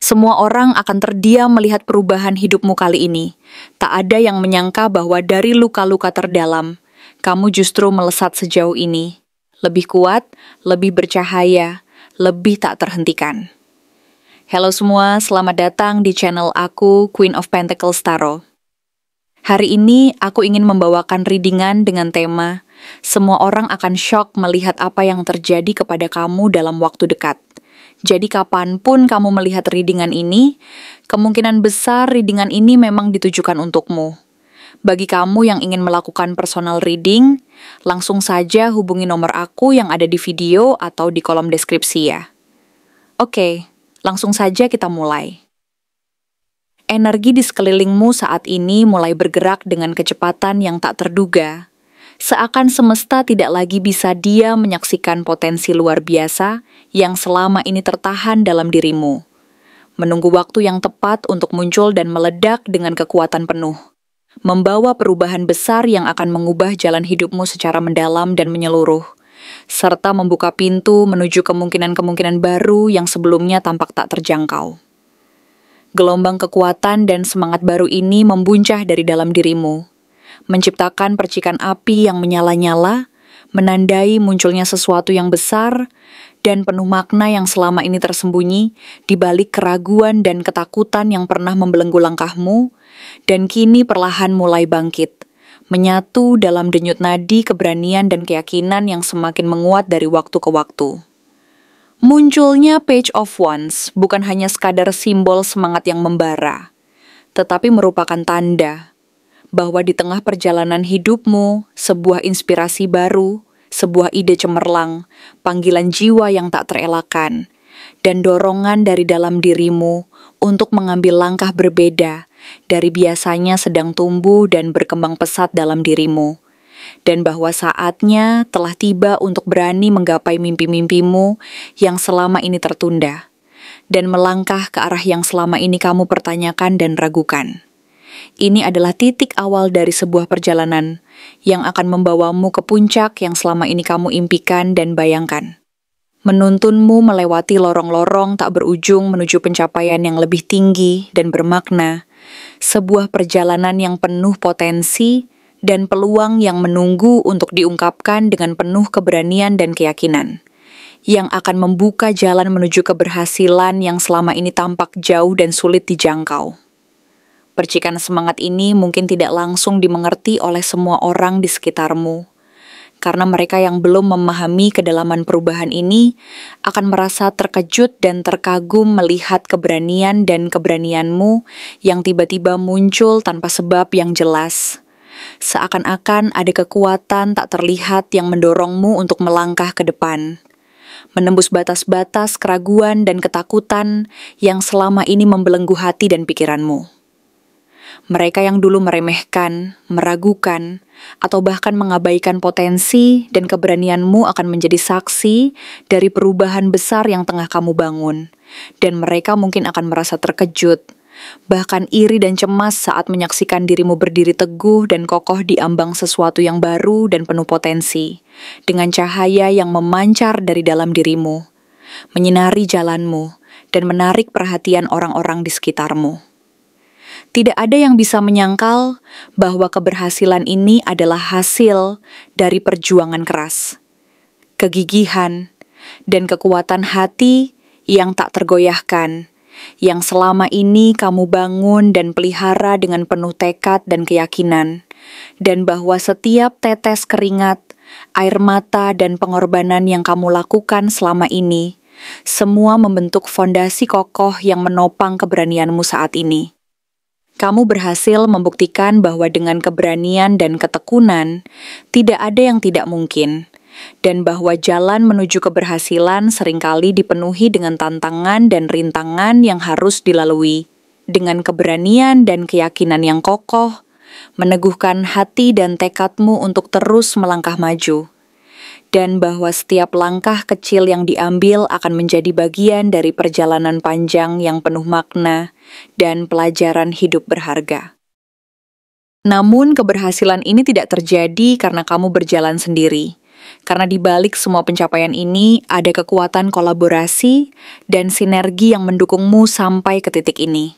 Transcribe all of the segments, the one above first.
Semua orang akan terdiam melihat perubahan hidupmu kali ini. Tak ada yang menyangka bahwa dari luka-luka terdalam, kamu justru melesat sejauh ini. Lebih kuat, lebih bercahaya, lebih tak terhentikan. Halo semua, selamat datang di channel aku, Queen of Pentacles Tarot. Hari ini aku ingin membawakan readingan dengan tema semua orang akan shock melihat apa yang terjadi kepada kamu dalam waktu dekat. Jadi kapanpun kamu melihat readingan ini, kemungkinan besar readingan ini memang ditujukan untukmu. Bagi kamu yang ingin melakukan personal reading, langsung saja hubungi nomor aku yang ada di video atau di kolom deskripsi ya. Oke, langsung saja kita mulai. Energi di sekelilingmu saat ini mulai bergerak dengan kecepatan yang tak terduga. Seakan semesta tidak lagi bisa diam menyaksikan potensi luar biasa yang selama ini tertahan dalam dirimu. Menunggu waktu yang tepat untuk muncul dan meledak dengan kekuatan penuh. Membawa perubahan besar yang akan mengubah jalan hidupmu secara mendalam dan menyeluruh. Serta membuka pintu menuju kemungkinan-kemungkinan baru yang sebelumnya tampak tak terjangkau. Gelombang kekuatan dan semangat baru ini membuncah dari dalam dirimu. Menciptakan percikan api yang menyala-nyala, menandai munculnya sesuatu yang besar, dan penuh makna yang selama ini tersembunyi di balik keraguan dan ketakutan yang pernah membelenggu langkahmu, dan kini perlahan mulai bangkit, menyatu dalam denyut nadi keberanian dan keyakinan yang semakin menguat dari waktu ke waktu. Munculnya Page of Wands bukan hanya sekadar simbol semangat yang membara, tetapi merupakan tanda bahwa di tengah perjalanan hidupmu, sebuah inspirasi baru, sebuah ide cemerlang, panggilan jiwa yang tak terelakkan, dan dorongan dari dalam dirimu untuk mengambil langkah berbeda dari biasanya sedang tumbuh dan berkembang pesat dalam dirimu. Dan bahwa saatnya telah tiba untuk berani menggapai mimpi-mimpimu yang selama ini tertunda, dan melangkah ke arah yang selama ini kamu pertanyakan dan ragukan. Ini adalah titik awal dari sebuah perjalanan yang akan membawamu ke puncak yang selama ini kamu impikan dan bayangkan. Menuntunmu melewati lorong-lorong tak berujung menuju pencapaian yang lebih tinggi dan bermakna. Sebuah perjalanan yang penuh potensi dan peluang yang menunggu untuk diungkapkan dengan penuh keberanian dan keyakinan. Yang akan membuka jalan menuju keberhasilan yang selama ini tampak jauh dan sulit dijangkau. Percikan semangat ini mungkin tidak langsung dimengerti oleh semua orang di sekitarmu, karena mereka yang belum memahami kedalaman perubahan ini akan merasa terkejut dan terkagum melihat keberanian dan keberanianmu yang tiba-tiba muncul tanpa sebab yang jelas. Seakan-akan ada kekuatan tak terlihat yang mendorongmu untuk melangkah ke depan, menembus batas-batas keraguan dan ketakutan yang selama ini membelenggu hati dan pikiranmu. Mereka yang dulu meremehkan, meragukan, atau bahkan mengabaikan potensi dan keberanianmu akan menjadi saksi dari perubahan besar yang tengah kamu bangun. Dan mereka mungkin akan merasa terkejut, bahkan iri dan cemas saat menyaksikan dirimu berdiri teguh dan kokoh di ambang sesuatu yang baru dan penuh potensi, dengan cahaya yang memancar dari dalam dirimu, menyinari jalanmu, dan menarik perhatian orang-orang di sekitarmu. Tidak ada yang bisa menyangkal bahwa keberhasilan ini adalah hasil dari perjuangan keras, kegigihan, dan kekuatan hati yang tak tergoyahkan, yang selama ini kamu bangun dan pelihara dengan penuh tekad dan keyakinan, dan bahwa setiap tetes keringat, air mata, dan pengorbanan yang kamu lakukan selama ini, semua membentuk fondasi kokoh yang menopang keberanianmu saat ini. Kamu berhasil membuktikan bahwa dengan keberanian dan ketekunan, tidak ada yang tidak mungkin, dan bahwa jalan menuju keberhasilan seringkali dipenuhi dengan tantangan dan rintangan yang harus dilalui. Dengan keberanian dan keyakinan yang kokoh, meneguhkan hati dan tekadmu untuk terus melangkah maju. Dan bahwa setiap langkah kecil yang diambil akan menjadi bagian dari perjalanan panjang yang penuh makna dan pelajaran hidup berharga. Namun keberhasilan ini tidak terjadi karena kamu berjalan sendiri, Karena di balik semua pencapaian ini ada kekuatan kolaborasi dan sinergi yang mendukungmu sampai ke titik ini.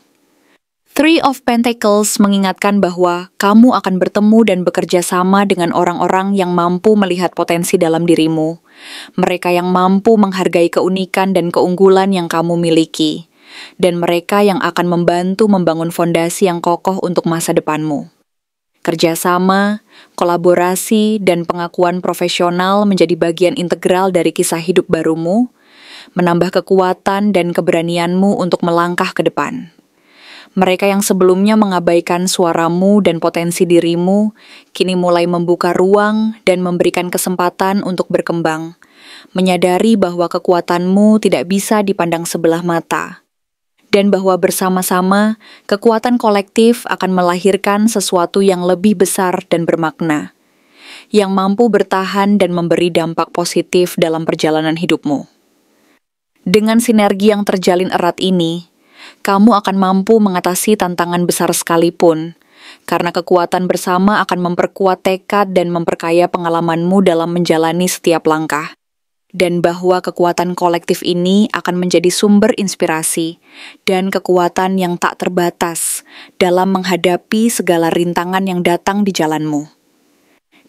Three of Pentacles mengingatkan bahwa kamu akan bertemu dan bekerja sama dengan orang-orang yang mampu melihat potensi dalam dirimu. Mereka yang mampu menghargai keunikan dan keunggulan yang kamu miliki. Dan mereka yang akan membantu membangun fondasi yang kokoh untuk masa depanmu. Kerjasama, kolaborasi, dan pengakuan profesional menjadi bagian integral dari kisah hidup barumu, menambah kekuatan dan keberanianmu untuk melangkah ke depan. Mereka yang sebelumnya mengabaikan suaramu dan potensi dirimu, kini mulai membuka ruang dan memberikan kesempatan untuk berkembang, menyadari bahwa kekuatanmu tidak bisa dipandang sebelah mata. Dan bahwa bersama-sama, kekuatan kolektif akan melahirkan sesuatu yang lebih besar dan bermakna, yang mampu bertahan dan memberi dampak positif dalam perjalanan hidupmu. Dengan sinergi yang terjalin erat ini, kamu akan mampu mengatasi tantangan besar sekalipun, karena kekuatan bersama akan memperkuat tekad dan memperkaya pengalamanmu dalam menjalani setiap langkah. Dan bahwa kekuatan kolektif ini akan menjadi sumber inspirasi dan kekuatan yang tak terbatas dalam menghadapi segala rintangan yang datang di jalanmu.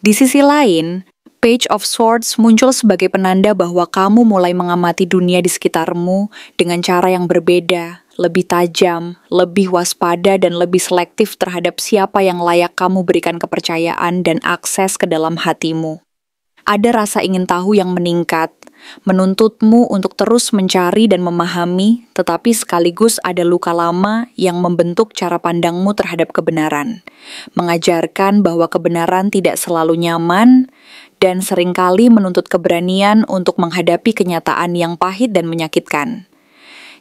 Di sisi lain, Page of Swords muncul sebagai penanda bahwa kamu mulai mengamati dunia di sekitarmu dengan cara yang berbeda, lebih tajam, lebih waspada, dan lebih selektif terhadap siapa yang layak kamu berikan kepercayaan dan akses ke dalam hatimu. Ada rasa ingin tahu yang meningkat, menuntutmu untuk terus mencari dan memahami, tetapi sekaligus ada luka lama yang membentuk cara pandangmu terhadap kebenaran, mengajarkan bahwa kebenaran tidak selalu nyaman, dan seringkali menuntut keberanian untuk menghadapi kenyataan yang pahit dan menyakitkan,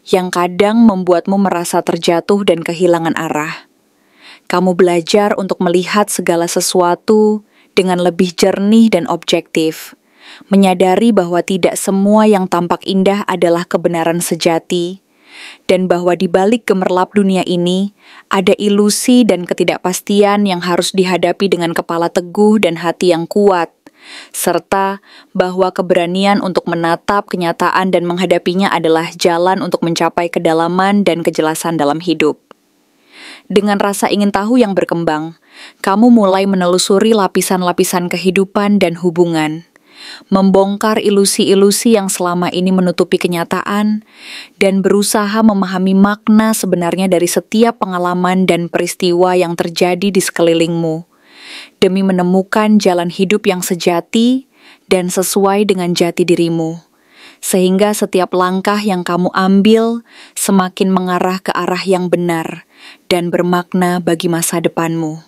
yang kadang membuatmu merasa terjatuh dan kehilangan arah. Kamu belajar untuk melihat segala sesuatu dengan lebih jernih dan objektif, menyadari bahwa tidak semua yang tampak indah adalah kebenaran sejati, dan bahwa di balik gemerlap dunia ini ada ilusi dan ketidakpastian yang harus dihadapi dengan kepala teguh dan hati yang kuat, serta bahwa keberanian untuk menatap kenyataan dan menghadapinya adalah jalan untuk mencapai kedalaman dan kejelasan dalam hidup. Dengan rasa ingin tahu yang berkembang, kamu mulai menelusuri lapisan-lapisan kehidupan dan hubungan, membongkar ilusi-ilusi yang selama ini menutupi kenyataan, dan berusaha memahami makna sebenarnya dari setiap pengalaman dan peristiwa yang terjadi di sekelilingmu, demi menemukan jalan hidup yang sejati dan sesuai dengan jati dirimu, sehingga setiap langkah yang kamu ambil semakin mengarah ke arah yang benar dan bermakna bagi masa depanmu.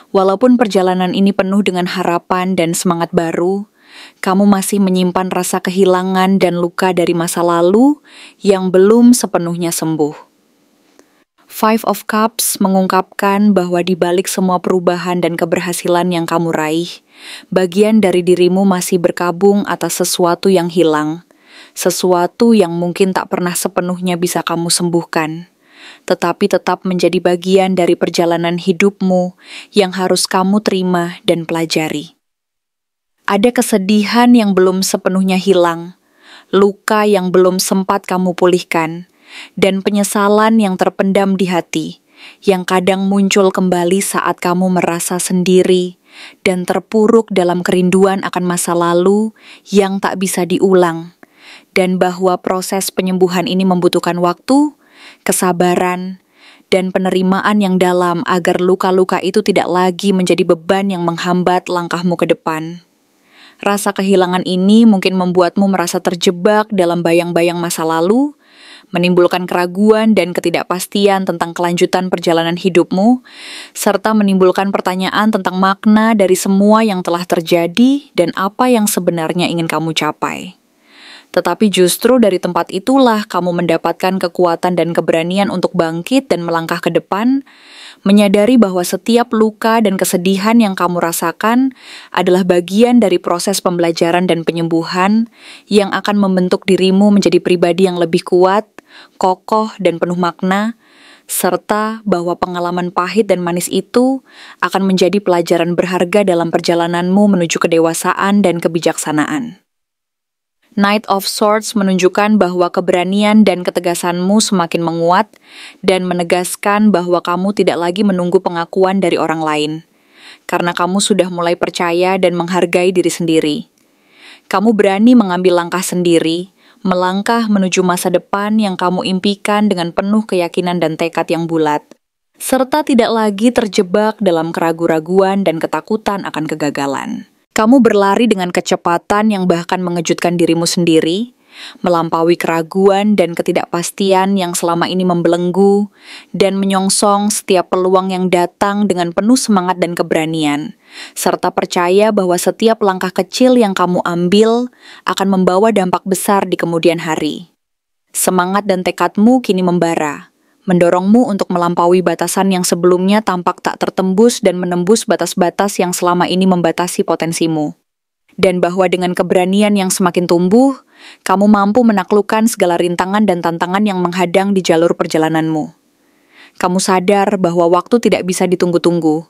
Walaupun perjalanan ini penuh dengan harapan dan semangat baru, kamu masih menyimpan rasa kehilangan dan luka dari masa lalu yang belum sepenuhnya sembuh. Five of Cups mengungkapkan bahwa di balik semua perubahan dan keberhasilan yang kamu raih, bagian dari dirimu masih berkabung atas sesuatu yang hilang, sesuatu yang mungkin tak pernah sepenuhnya bisa kamu sembuhkan, tetapi tetap menjadi bagian dari perjalanan hidupmu yang harus kamu terima dan pelajari. Ada kesedihan yang belum sepenuhnya hilang, luka yang belum sempat kamu pulihkan, dan penyesalan yang terpendam di hati, yang kadang muncul kembali saat kamu merasa sendiri dan terpuruk dalam kerinduan akan masa lalu yang tak bisa diulang, dan bahwa proses penyembuhan ini membutuhkan waktu, kesabaran, dan penerimaan yang dalam agar luka-luka itu tidak lagi menjadi beban yang menghambat langkahmu ke depan. Rasa kehilangan ini mungkin membuatmu merasa terjebak dalam bayang-bayang masa lalu, menimbulkan keraguan dan ketidakpastian tentang kelanjutan perjalanan hidupmu, serta menimbulkan pertanyaan tentang makna dari semua yang telah terjadi dan apa yang sebenarnya ingin kamu capai. Tetapi justru dari tempat itulah kamu mendapatkan kekuatan dan keberanian untuk bangkit dan melangkah ke depan, menyadari bahwa setiap luka dan kesedihan yang kamu rasakan adalah bagian dari proses pembelajaran dan penyembuhan yang akan membentuk dirimu menjadi pribadi yang lebih kuat, kokoh, dan penuh makna, serta bahwa pengalaman pahit dan manis itu akan menjadi pelajaran berharga dalam perjalananmu menuju kedewasaan dan kebijaksanaan. Knight of Swords menunjukkan bahwa keberanian dan ketegasanmu semakin menguat dan menegaskan bahwa kamu tidak lagi menunggu pengakuan dari orang lain, karena kamu sudah mulai percaya dan menghargai diri sendiri. Kamu berani mengambil langkah sendiri, melangkah menuju masa depan yang kamu impikan dengan penuh keyakinan dan tekad yang bulat, serta tidak lagi terjebak dalam keraguan-raguan dan ketakutan akan kegagalan. Kamu berlari dengan kecepatan yang bahkan mengejutkan dirimu sendiri, melampaui keraguan dan ketidakpastian yang selama ini membelenggu, dan menyongsong setiap peluang yang datang dengan penuh semangat dan keberanian, serta percaya bahwa setiap langkah kecil yang kamu ambil akan membawa dampak besar di kemudian hari. Semangat dan tekadmu kini membara, mendorongmu untuk melampaui batasan yang sebelumnya tampak tak tertembus dan menembus batas-batas yang selama ini membatasi potensimu. Dan bahwa dengan keberanian yang semakin tumbuh, kamu mampu menaklukkan segala rintangan dan tantangan yang menghadang di jalur perjalananmu. Kamu sadar bahwa waktu tidak bisa ditunggu-tunggu,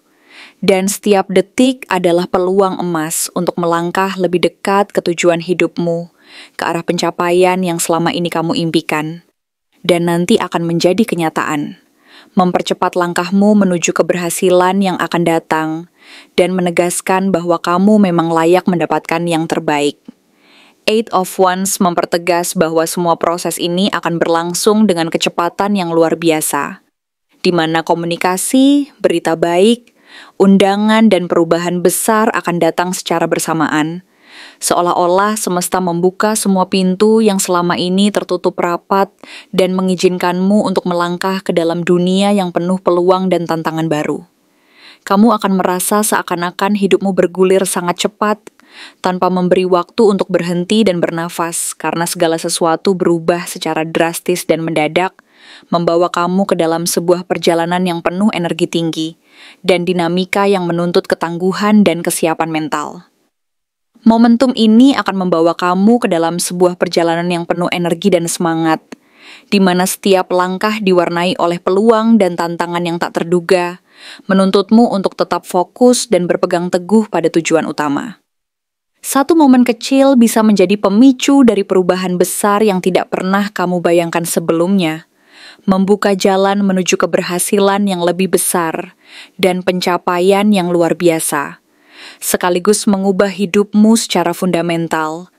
dan setiap detik adalah peluang emas untuk melangkah lebih dekat ke tujuan hidupmu, ke arah pencapaian yang selama ini kamu impikan, dan nanti akan menjadi kenyataan. Mempercepat langkahmu menuju keberhasilan yang akan datang, dan menegaskan bahwa kamu memang layak mendapatkan yang terbaik. Eight of Wands mempertegas bahwa semua proses ini akan berlangsung dengan kecepatan yang luar biasa, di mana komunikasi, berita baik, undangan, dan perubahan besar akan datang secara bersamaan, seolah-olah semesta membuka semua pintu yang selama ini tertutup rapat dan mengizinkanmu untuk melangkah ke dalam dunia yang penuh peluang dan tantangan baru. Kamu akan merasa seakan-akan hidupmu bergulir sangat cepat, tanpa memberi waktu untuk berhenti dan bernafas, karena segala sesuatu berubah secara drastis dan mendadak, membawa kamu ke dalam sebuah perjalanan yang penuh energi tinggi, dan dinamika yang menuntut ketangguhan dan kesiapan mental. Momentum ini akan membawa kamu ke dalam sebuah perjalanan yang penuh energi dan semangat, di mana setiap langkah diwarnai oleh peluang dan tantangan yang tak terduga, menuntutmu untuk tetap fokus dan berpegang teguh pada tujuan utama. Satu momen kecil bisa menjadi pemicu dari perubahan besar yang tidak pernah kamu bayangkan sebelumnya, membuka jalan menuju keberhasilan yang lebih besar dan pencapaian yang luar biasa, sekaligus mengubah hidupmu secara fundamental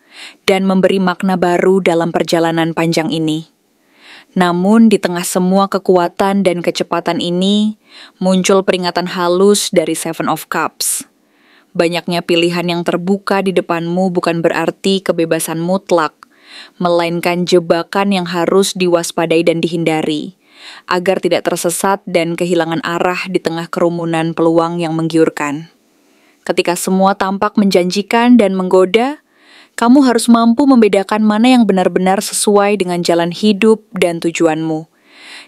dan memberi makna baru dalam perjalanan panjang ini. Namun di tengah semua kekuatan dan kecepatan ini, muncul peringatan halus dari Seven of Cups. Banyaknya pilihan yang terbuka di depanmu bukan berarti kebebasan mutlak, melainkan jebakan yang harus diwaspadai dan dihindari, agar tidak tersesat dan kehilangan arah di tengah kerumunan peluang yang menggiurkan. Ketika semua tampak menjanjikan dan menggoda, kamu harus mampu membedakan mana yang benar-benar sesuai dengan jalan hidup dan tujuanmu,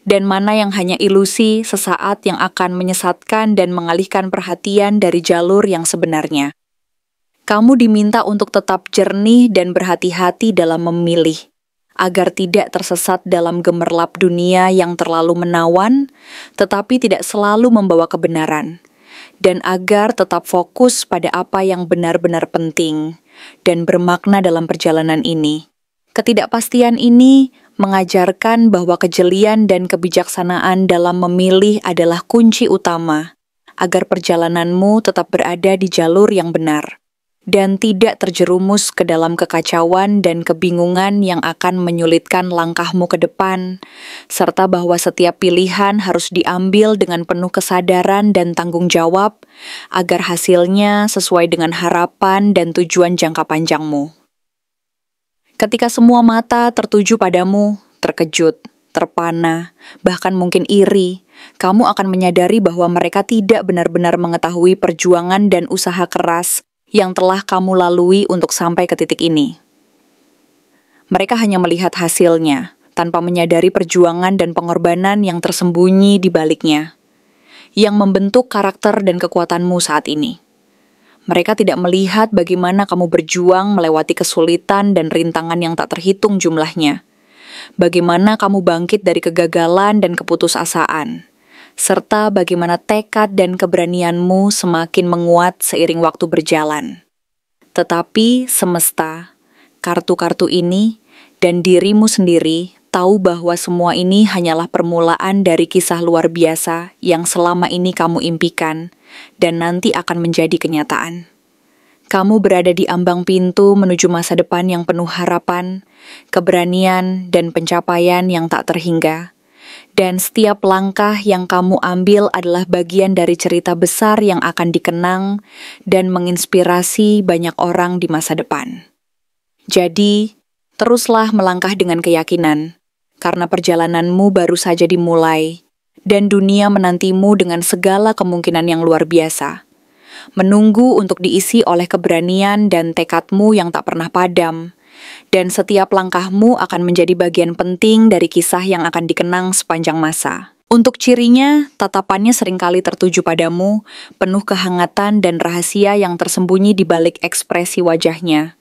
dan mana yang hanya ilusi sesaat yang akan menyesatkan dan mengalihkan perhatian dari jalur yang sebenarnya. Kamu diminta untuk tetap jernih dan berhati-hati dalam memilih, agar tidak tersesat dalam gemerlap dunia yang terlalu menawan, tetapi tidak selalu membawa kebenaran, dan agar tetap fokus pada apa yang benar-benar penting dan bermakna dalam perjalanan ini. Ketidakpastian ini mengajarkan bahwa kejelian dan kebijaksanaan dalam memilih adalah kunci utama, agar perjalananmu tetap berada di jalur yang benar, dan tidak terjerumus ke dalam kekacauan dan kebingungan yang akan menyulitkan langkahmu ke depan, serta bahwa setiap pilihan harus diambil dengan penuh kesadaran dan tanggung jawab, agar hasilnya sesuai dengan harapan dan tujuan jangka panjangmu. Ketika semua mata tertuju padamu, terkejut, terpana, bahkan mungkin iri, kamu akan menyadari bahwa mereka tidak benar-benar mengetahui perjuangan dan usaha keras yang telah kamu lalui untuk sampai ke titik ini. Mereka hanya melihat hasilnya, tanpa menyadari perjuangan dan pengorbanan yang tersembunyi di baliknya, yang membentuk karakter dan kekuatanmu saat ini. Mereka tidak melihat bagaimana kamu berjuang melewati kesulitan dan rintangan yang tak terhitung jumlahnya, bagaimana kamu bangkit dari kegagalan dan keputusasaan, serta bagaimana tekad dan keberanianmu semakin menguat seiring waktu berjalan. Tetapi semesta, kartu-kartu ini, dan dirimu sendiri tahu bahwa semua ini hanyalah permulaan dari kisah luar biasa yang selama ini kamu impikan dan nanti akan menjadi kenyataan. Kamu berada di ambang pintu menuju masa depan yang penuh harapan, keberanian, dan pencapaian yang tak terhingga. Dan setiap langkah yang kamu ambil adalah bagian dari cerita besar yang akan dikenang dan menginspirasi banyak orang di masa depan. Jadi, teruslah melangkah dengan keyakinan, karena perjalananmu baru saja dimulai, dan dunia menantimu dengan segala kemungkinan yang luar biasa. Menunggu untuk diisi oleh keberanian dan tekadmu yang tak pernah padam, dan setiap langkahmu akan menjadi bagian penting dari kisah yang akan dikenang sepanjang masa. Untuk cirinya, tatapannya seringkali tertuju padamu, penuh kehangatan dan rahasia yang tersembunyi di balik ekspresi wajahnya.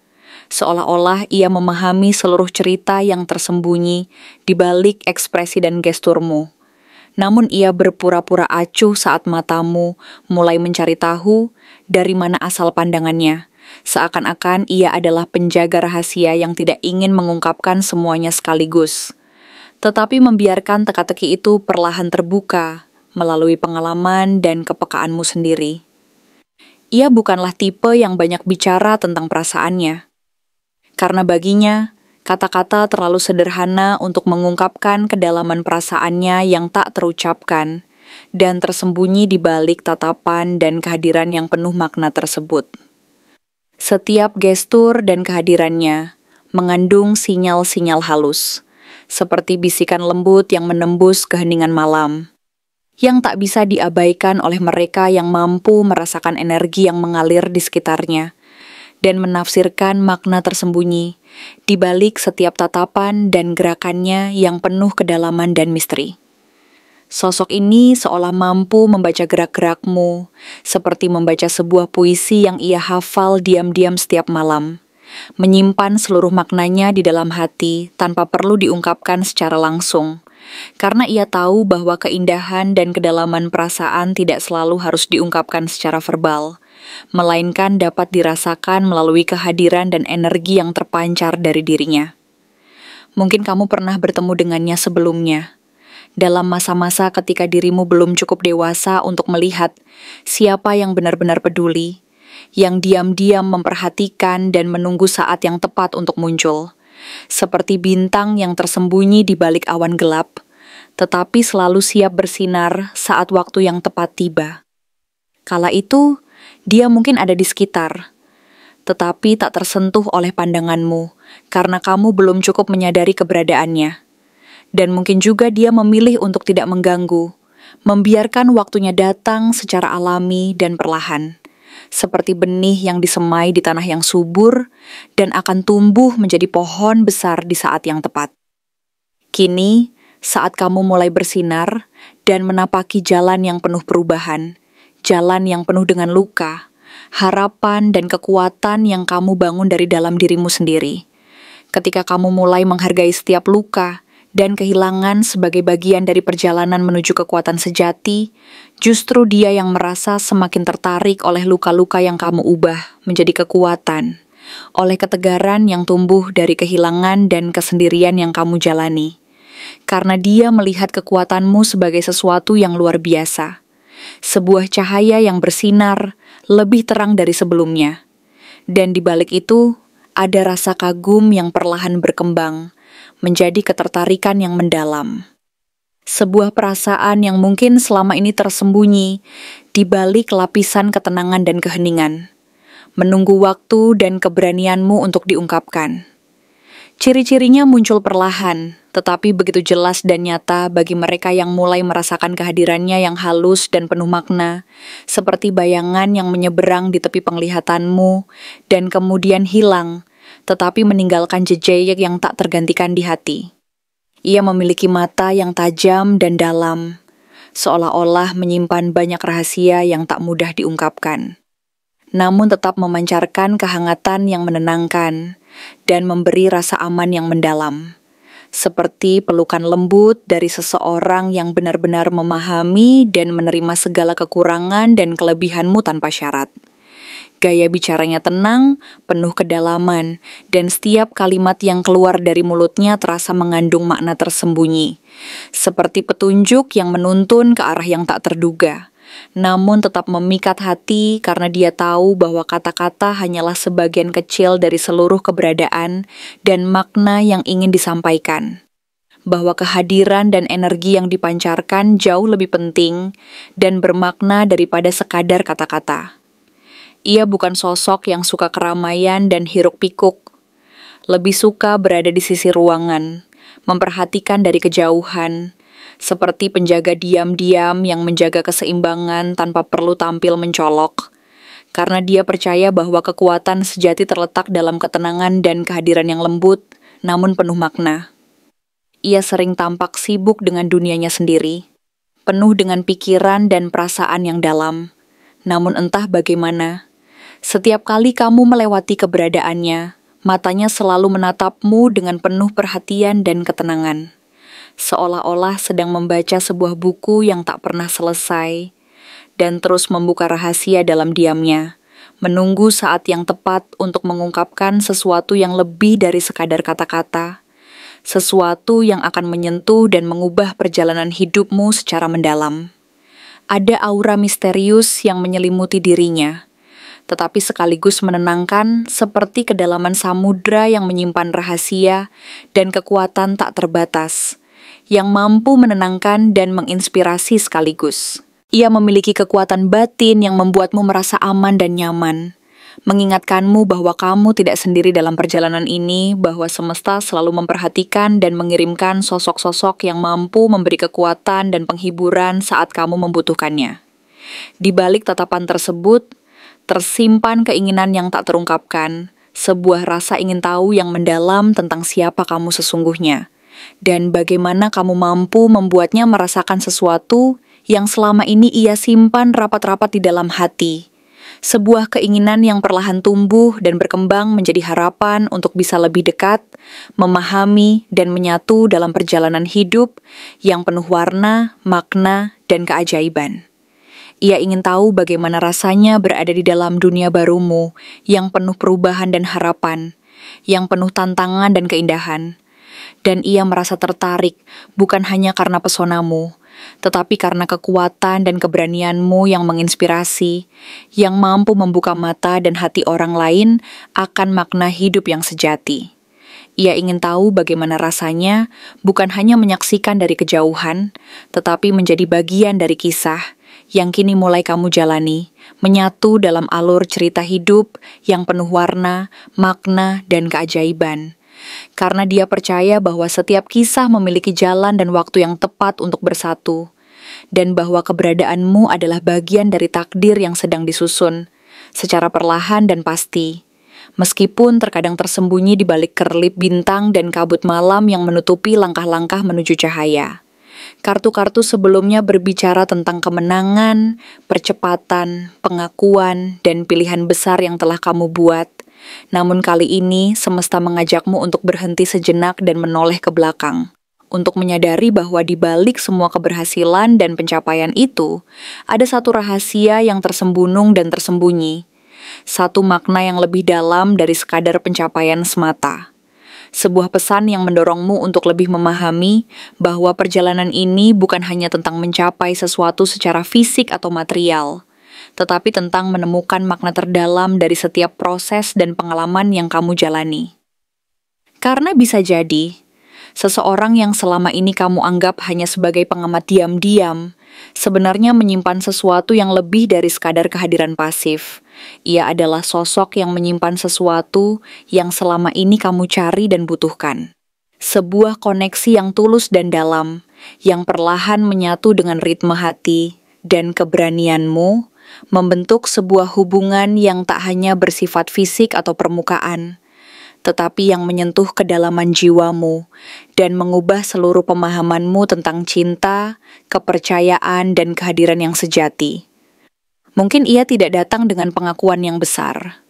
Seolah-olah ia memahami seluruh cerita yang tersembunyi di balik ekspresi dan gesturmu. Namun ia berpura-pura acuh saat matamu mulai mencari tahu dari mana asal pandangannya, seakan-akan ia adalah penjaga rahasia yang tidak ingin mengungkapkan semuanya sekaligus, tetapi membiarkan teka-teki itu perlahan terbuka melalui pengalaman dan kepekaanmu sendiri. Ia bukanlah tipe yang banyak bicara tentang perasaannya, karena baginya, kata-kata terlalu sederhana untuk mengungkapkan kedalaman perasaannya yang tak terucapkan dan tersembunyi di balik tatapan dan kehadiran yang penuh makna tersebut. Setiap gestur dan kehadirannya mengandung sinyal-sinyal halus, seperti bisikan lembut yang menembus keheningan malam, yang tak bisa diabaikan oleh mereka yang mampu merasakan energi yang mengalir di sekitarnya, dan menafsirkan makna tersembunyi di balik setiap tatapan dan gerakannya yang penuh kedalaman dan misteri. Sosok ini seolah mampu membaca gerak-gerakmu, seperti membaca sebuah puisi yang ia hafal diam-diam setiap malam, menyimpan seluruh maknanya di dalam hati tanpa perlu diungkapkan secara langsung, karena ia tahu bahwa keindahan dan kedalaman perasaan tidak selalu harus diungkapkan secara verbal, melainkan dapat dirasakan melalui kehadiran dan energi yang terpancar dari dirinya. Mungkin kamu pernah bertemu dengannya sebelumnya, dalam masa-masa ketika dirimu belum cukup dewasa untuk melihat siapa yang benar-benar peduli, yang diam-diam memperhatikan dan menunggu saat yang tepat untuk muncul, seperti bintang yang tersembunyi di balik awan gelap, tetapi selalu siap bersinar saat waktu yang tepat tiba. Kala itu, dia mungkin ada di sekitar, tetapi tak tersentuh oleh pandanganmu karena kamu belum cukup menyadari keberadaannya. Dan mungkin juga dia memilih untuk tidak mengganggu, membiarkan waktunya datang secara alami dan perlahan, seperti benih yang disemai di tanah yang subur dan akan tumbuh menjadi pohon besar di saat yang tepat. Kini, saat kamu mulai bersinar dan menapaki jalan yang penuh perubahan, jalan yang penuh dengan luka, harapan dan kekuatan yang kamu bangun dari dalam dirimu sendiri. Ketika kamu mulai menghargai setiap luka dan kehilangan sebagai bagian dari perjalanan menuju kekuatan sejati, justru dia yang merasa semakin tertarik oleh luka-luka yang kamu ubah menjadi kekuatan, oleh ketegaran yang tumbuh dari kehilangan dan kesendirian yang kamu jalani. Karena dia melihat kekuatanmu sebagai sesuatu yang luar biasa, sebuah cahaya yang bersinar lebih terang dari sebelumnya. Dan di balik itu, ada rasa kagum yang perlahan berkembang, menjadi ketertarikan yang mendalam. Sebuah perasaan yang mungkin selama ini tersembunyi di balik lapisan ketenangan dan keheningan, menunggu waktu dan keberanianmu untuk diungkapkan. Ciri-cirinya muncul perlahan, tetapi begitu jelas dan nyata bagi mereka yang mulai merasakan kehadirannya yang halus dan penuh makna, seperti bayangan yang menyeberang di tepi penglihatanmu dan kemudian hilang, tetapi meninggalkan jejak yang tak tergantikan di hati. Ia memiliki mata yang tajam dan dalam, seolah-olah menyimpan banyak rahasia yang tak mudah diungkapkan, namun tetap memancarkan kehangatan yang menenangkan dan memberi rasa aman yang mendalam, seperti pelukan lembut dari seseorang yang benar-benar memahami dan menerima segala kekurangan dan kelebihanmu tanpa syarat. Gaya bicaranya tenang, penuh kedalaman, dan setiap kalimat yang keluar dari mulutnya terasa mengandung makna tersembunyi, seperti petunjuk yang menuntun ke arah yang tak terduga, namun tetap memikat hati karena dia tahu bahwa kata-kata hanyalah sebagian kecil dari seluruh keberadaan dan makna yang ingin disampaikan. Bahwa kehadiran dan energi yang dipancarkan jauh lebih penting dan bermakna daripada sekadar kata-kata. Ia bukan sosok yang suka keramaian dan hiruk-pikuk. Lebih suka berada di sisi ruangan, memperhatikan dari kejauhan, seperti penjaga diam-diam yang menjaga keseimbangan tanpa perlu tampil mencolok, karena dia percaya bahwa kekuatan sejati terletak dalam ketenangan dan kehadiran yang lembut, namun penuh makna. Ia sering tampak sibuk dengan dunianya sendiri, penuh dengan pikiran dan perasaan yang dalam. Namun entah bagaimana, setiap kali kamu melewati keberadaannya, matanya selalu menatapmu dengan penuh perhatian dan ketenangan. Seolah-olah sedang membaca sebuah buku yang tak pernah selesai, dan terus membuka rahasia dalam diamnya, menunggu saat yang tepat untuk mengungkapkan sesuatu yang lebih dari sekadar kata-kata, sesuatu yang akan menyentuh dan mengubah perjalanan hidupmu secara mendalam. Ada aura misterius yang menyelimuti dirinya, tetapi sekaligus menenangkan seperti kedalaman samudra yang menyimpan rahasia dan kekuatan tak terbatas, yang mampu menenangkan dan menginspirasi sekaligus. Ia memiliki kekuatan batin yang membuatmu merasa aman dan nyaman, mengingatkanmu bahwa kamu tidak sendiri dalam perjalanan ini, bahwa semesta selalu memperhatikan dan mengirimkan sosok-sosok yang mampu memberi kekuatan dan penghiburan saat kamu membutuhkannya. Di balik tatapan tersebut, tersimpan keinginan yang tak terungkapkan, sebuah rasa ingin tahu yang mendalam tentang siapa kamu sesungguhnya, dan bagaimana kamu mampu membuatnya merasakan sesuatu yang selama ini ia simpan rapat-rapat di dalam hati. Sebuah keinginan yang perlahan tumbuh dan berkembang menjadi harapan untuk bisa lebih dekat, memahami, dan menyatu dalam perjalanan hidup yang penuh warna, makna, dan keajaiban. Ia ingin tahu bagaimana rasanya berada di dalam dunia barumu yang penuh perubahan dan harapan, yang penuh tantangan dan keindahan. Dan ia merasa tertarik bukan hanya karena pesonamu, tetapi karena kekuatan dan keberanianmu yang menginspirasi, yang mampu membuka mata dan hati orang lain akan makna hidup yang sejati. Ia ingin tahu bagaimana rasanya bukan hanya menyaksikan dari kejauhan, tetapi menjadi bagian dari kisah yang kini mulai kamu jalani, menyatu dalam alur cerita hidup yang penuh warna, makna, dan keajaiban. Karena dia percaya bahwa setiap kisah memiliki jalan dan waktu yang tepat untuk bersatu, dan bahwa keberadaanmu adalah bagian dari takdir yang sedang disusun, secara perlahan dan pasti. Meskipun terkadang tersembunyi di balik kerlip bintang dan kabut malam yang menutupi langkah-langkah menuju cahaya. Kartu-kartu sebelumnya berbicara tentang kemenangan, percepatan, pengakuan, dan pilihan besar yang telah kamu buat. Namun kali ini, semesta mengajakmu untuk berhenti sejenak dan menoleh ke belakang, untuk menyadari bahwa di balik semua keberhasilan dan pencapaian itu, ada satu rahasia yang tersembunung dan tersembunyi, satu makna yang lebih dalam dari sekadar pencapaian semata. Sebuah pesan yang mendorongmu untuk lebih memahami bahwa perjalanan ini bukan hanya tentang mencapai sesuatu secara fisik atau material, tetapi tentang menemukan makna terdalam dari setiap proses dan pengalaman yang kamu jalani. Karena bisa jadi, seseorang yang selama ini kamu anggap hanya sebagai pengamat diam-diam, sebenarnya menyimpan sesuatu yang lebih dari sekadar kehadiran pasif. Ia adalah sosok yang menyimpan sesuatu yang selama ini kamu cari dan butuhkan. Sebuah koneksi yang tulus dan dalam, yang perlahan menyatu dengan ritme hati dan keberanianmu, membentuk sebuah hubungan yang tak hanya bersifat fisik atau permukaan, tetapi yang menyentuh kedalaman jiwamu dan mengubah seluruh pemahamanmu tentang cinta, kepercayaan, dan kehadiran yang sejati. Mungkin ia tidak datang dengan pengakuan yang besar,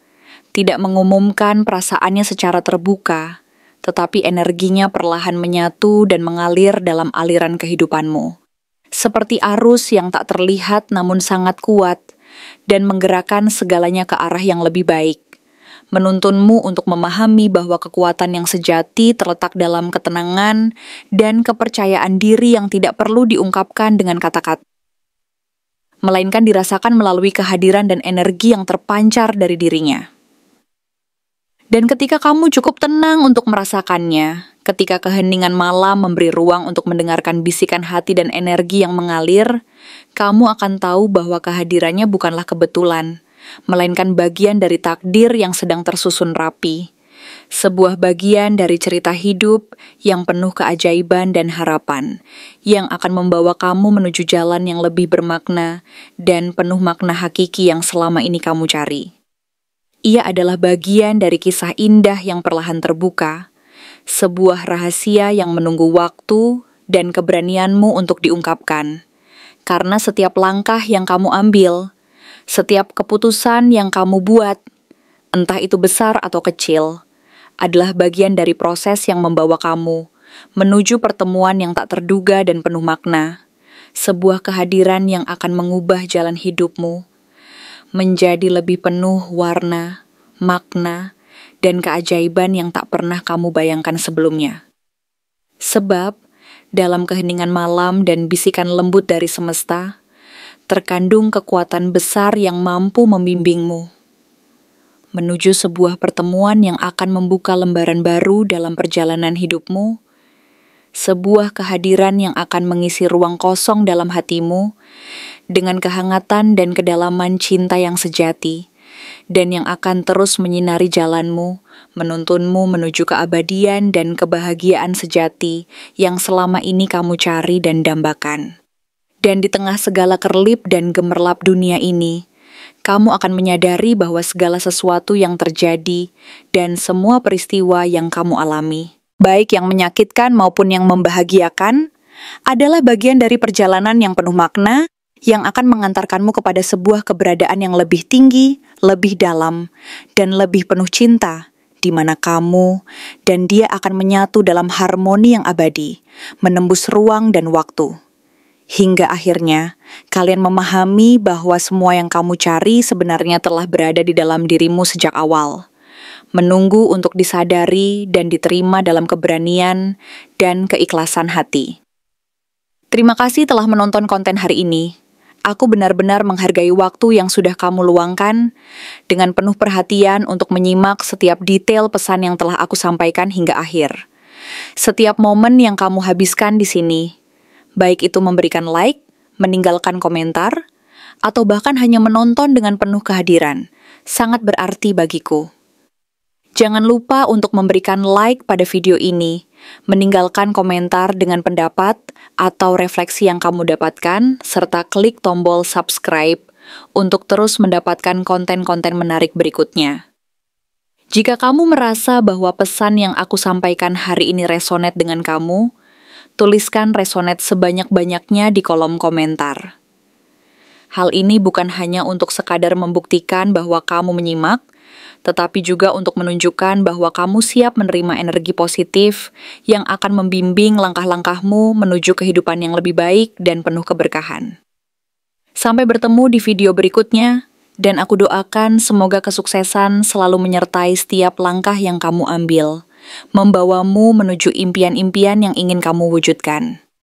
tidak mengumumkan perasaannya secara terbuka, tetapi energinya perlahan menyatu dan mengalir dalam aliran kehidupanmu. Seperti arus yang tak terlihat namun sangat kuat, dan menggerakkan segalanya ke arah yang lebih baik. Menuntunmu untuk memahami bahwa kekuatan yang sejati terletak dalam ketenangan dan kepercayaan diri yang tidak perlu diungkapkan dengan kata-kata, melainkan dirasakan melalui kehadiran dan energi yang terpancar dari dirinya. Dan ketika kamu cukup tenang untuk merasakannya, ketika keheningan malam memberi ruang untuk mendengarkan bisikan hati dan energi yang mengalir, kamu akan tahu bahwa kehadirannya bukanlah kebetulan, melainkan bagian dari takdir yang sedang tersusun rapi. Sebuah bagian dari cerita hidup yang penuh keajaiban dan harapan, yang akan membawa kamu menuju jalan yang lebih bermakna dan penuh makna hakiki yang selama ini kamu cari. Ia adalah bagian dari kisah indah yang perlahan terbuka, sebuah rahasia yang menunggu waktu dan keberanianmu untuk diungkapkan. Karena setiap langkah yang kamu ambil, setiap keputusan yang kamu buat, entah itu besar atau kecil, adalah bagian dari proses yang membawa kamu menuju pertemuan yang tak terduga dan penuh makna, sebuah kehadiran yang akan mengubah jalan hidupmu menjadi lebih penuh warna, makna, dan keajaiban yang tak pernah kamu bayangkan sebelumnya. Sebab, dalam keheningan malam dan bisikan lembut dari semesta, terkandung kekuatan besar yang mampu membimbingmu menuju sebuah pertemuan yang akan membuka lembaran baru dalam perjalanan hidupmu, sebuah kehadiran yang akan mengisi ruang kosong dalam hatimu dengan kehangatan dan kedalaman cinta yang sejati, dan yang akan terus menyinari jalanmu, menuntunmu menuju keabadian dan kebahagiaan sejati yang selama ini kamu cari dan dambakan. Dan di tengah segala kerlip dan gemerlap dunia ini, kamu akan menyadari bahwa segala sesuatu yang terjadi dan semua peristiwa yang kamu alami, baik yang menyakitkan maupun yang membahagiakan, adalah bagian dari perjalanan yang penuh makna yang akan mengantarkanmu kepada sebuah keberadaan yang lebih tinggi, lebih dalam, dan lebih penuh cinta, di mana kamu dan dia akan menyatu dalam harmoni yang abadi, menembus ruang dan waktu. Hingga akhirnya, kalian memahami bahwa semua yang kamu cari sebenarnya telah berada di dalam dirimu sejak awal, menunggu untuk disadari dan diterima dalam keberanian dan keikhlasan hati. Terima kasih telah menonton konten hari ini. Aku benar-benar menghargai waktu yang sudah kamu luangkan dengan penuh perhatian untuk menyimak setiap detail pesan yang telah aku sampaikan hingga akhir. Setiap momen yang kamu habiskan di sini, baik itu memberikan like, meninggalkan komentar, atau bahkan hanya menonton dengan penuh kehadiran, sangat berarti bagiku. Jangan lupa untuk memberikan like pada video ini, meninggalkan komentar dengan pendapat atau refleksi yang kamu dapatkan, serta klik tombol subscribe untuk terus mendapatkan konten-konten menarik berikutnya. Jika kamu merasa bahwa pesan yang aku sampaikan hari ini resonate dengan kamu, tuliskan resonate sebanyak-banyaknya di kolom komentar. Hal ini bukan hanya untuk sekadar membuktikan bahwa kamu menyimak, tetapi juga untuk menunjukkan bahwa kamu siap menerima energi positif yang akan membimbing langkah-langkahmu menuju kehidupan yang lebih baik dan penuh keberkahan. Sampai bertemu di video berikutnya, dan aku doakan semoga kesuksesan selalu menyertai setiap langkah yang kamu ambil, membawamu menuju impian-impian yang ingin kamu wujudkan.